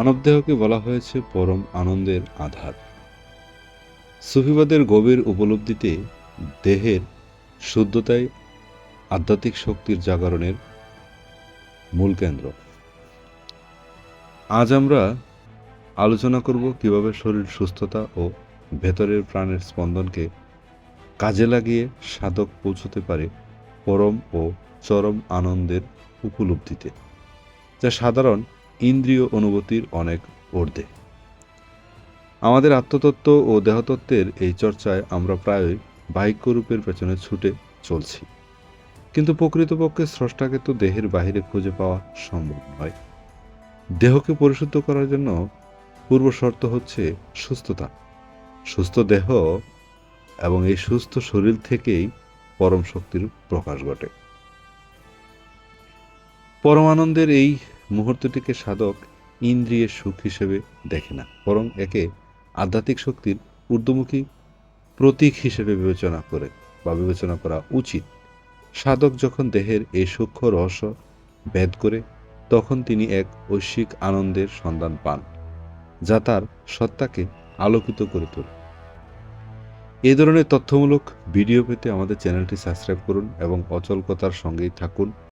মানবদেহকে বলা হয়েছে পরম আনন্দের আধার। সুফিবাদের গভীর উপলব্ধিতে দেহের শুদ্ধতাই আধ্যাত্মিক শক্তির জাগরণের মূল কেন্দ্র। আজ আমরা আলোচনা করব কিভাবে শরীর সুস্থতা ও ভেতরের প্রাণের স্পন্দনকে কাজে লাগিয়ে সাধক পৌঁছতে পারে পরম ও চরম আনন্দের উপলব্ধিতে, যা সাধারণ ইন্দ্রিয় অনুভূতির অনেক ঊর্ধ্বে। আমাদের আত্মতত্ত্ব ও দেহতত্ত্বের এই চর্চায় আমরা প্রায়ই বাহ্যরূপের পেছনে ছুটে চলছি, কিন্তু প্রকৃতপক্ষে স্রষ্টাকে তো দেহের বাহিরে খুঁজে পাওয়া সম্ভব নয়। দেহকে পরিশুদ্ধ করার জন্য পূর্ব শর্ত হচ্ছে সুস্থতা, সুস্থ দেহ এবং এই সুস্থ শরীর থেকেই পরম শক্তির প্রকাশ ঘটে। পরমানন্দের এই মুহূর্তটিকে সাধক ইন্দ্রিয়ের সুখ হিসেবে দেখে না, বরং একে আধ্যাত্মিক শক্তির ঊর্ধ্বমুখী প্রতীক হিসেবে বিবেচনা করা উচিত। সাধক যখন দেহের এই সূক্ষ্ম রহস্য ভেদ করে, তখন তিনি এক ঐশ্বিক আনন্দের সন্ধান পান, যা তার সত্তাকে আলোকিত করে তোলে। এই ধরনের তথ্যমূলক ভিডিও পেতে আমাদের চ্যানেলটি সাবস্ক্রাইব করুন এবং অচল কথার সঙ্গেই থাকুন।